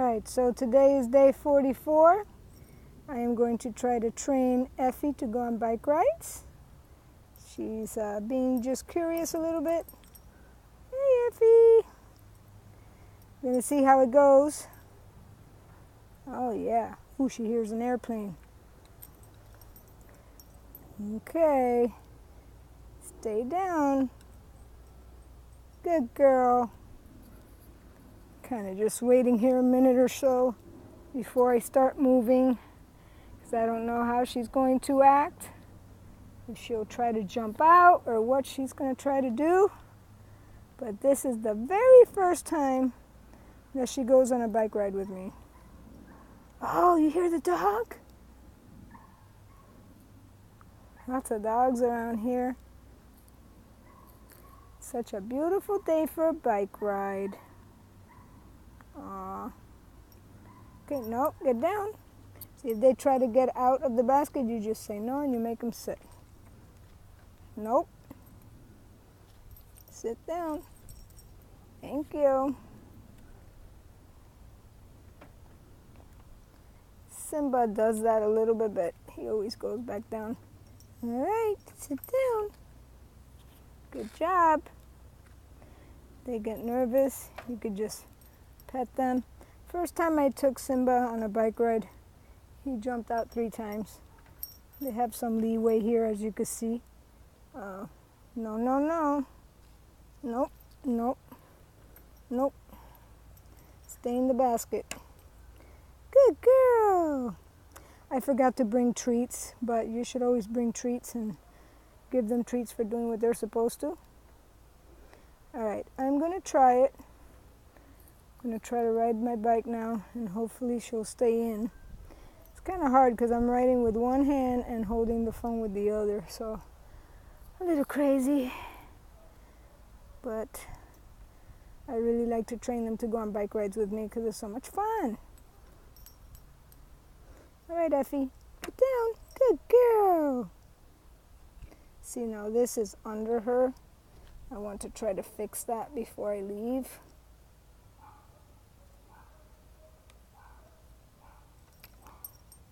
Alright, so today is day 44. I am going to try to train Effy to go on bike rides. She's being just curious a little bit. Hey Effy! I'm gonna see how it goes. Oh yeah. Ooh, she hears an airplane. Okay. Stay down. Good girl. Kind of just waiting here a minute or so before I start moving, because I don't know how she's going to act. If she'll try to jump out or what she's going to try to do. But this is the very first time that she goes on a bike ride with me. Oh, you hear the dog? Lots of dogs around here. Such a beautiful day for a bike ride. Aw. Okay, no, get down. See, if they try to get out of the basket, you just say no and you make them sit. Nope. Sit down. Thank you. Simba does that a little bit, but he always goes back down. All right, sit down. Good job. They get nervous, you could just pet them. First time I took Simba on a bike ride, he jumped out 3 times. They have some leeway here, as you can see. No, no, no. Nope, nope, nope. Stay in the basket. Good girl. I forgot to bring treats, but you should always bring treats and give them treats for doing what they're supposed to. All right, I'm going to try it. I'm going to try to ride my bike now, and hopefully she'll stay in. It's kind of hard because I'm riding with one hand and holding the phone with the other, so a little crazy. But I really like to train them to go on bike rides with me because it's so much fun. All right, Effy, get down. Good girl. See, now this is under her. I want to try to fix that before I leave.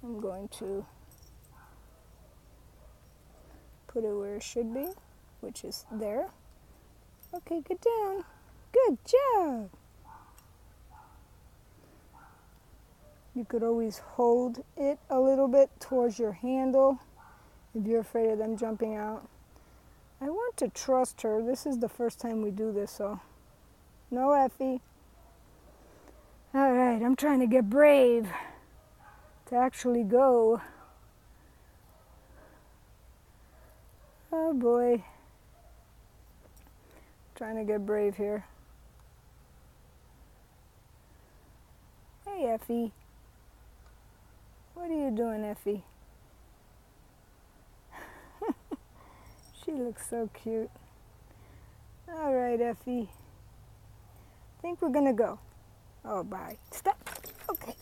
I'm going to put it where it should be, which is there. Okay, get down. Good job. You could always hold it a little bit towards your handle if you're afraid of them jumping out. I want to trust her. This is the first time we do this, so no, Effy. All right, I'm trying to get brave to actually go. Oh boy. Trying to get brave here. Hey, Effy. What are you doing, Effy? She looks so cute. All right, Effy. I think we're gonna go. Oh, bye. Stop. Okay.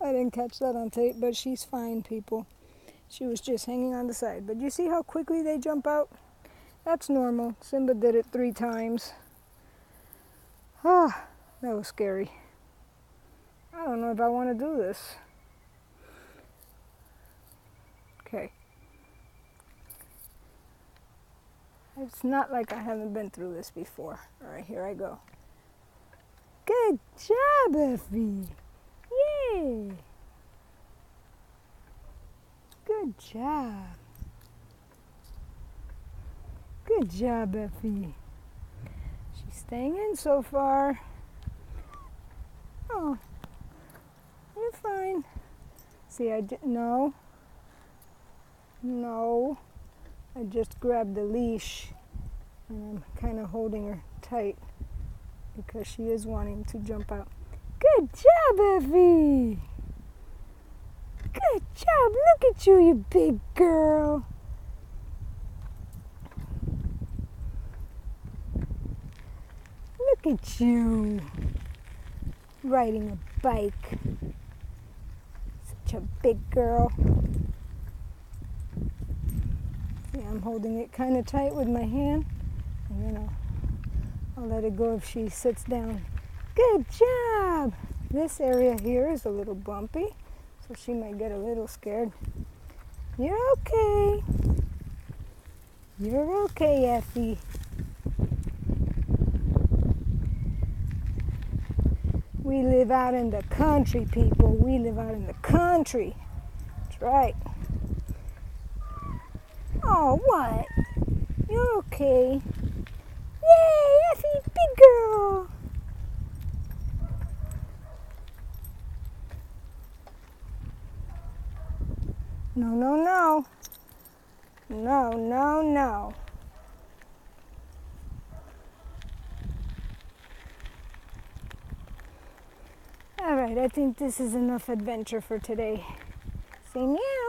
I didn't catch that on tape, but she's fine, people. She was just hanging on the side. But you see how quickly they jump out? That's normal. Simba did it 3 times. Ah, that was scary. I don't know if I want to do this. Okay. It's not like I haven't been through this before. All right, here I go. Good job, Effy. Yay. Good job. Good job, Effy. She's staying in so far. Oh, you're fine. See, no. No. I just grabbed the leash and I'm kind of holding her tight because she is wanting to jump out. Good job, Effy. Good job. Look at you, you big girl. Look at you. Riding a bike. Such a big girl. See, Yeah, I'm holding it kind of tight with my hand, and then I'll let it go if she sits down. Good job! This area here is a little bumpy, so she might get a little scared. You're okay. You're okay, Effy. We live out in the country, people. We live out in the country. That's right. Oh, what? You're okay. Yay, Effy, big girl. No, no, no. No, no, no. All right, I think this is enough adventure for today. Say meow.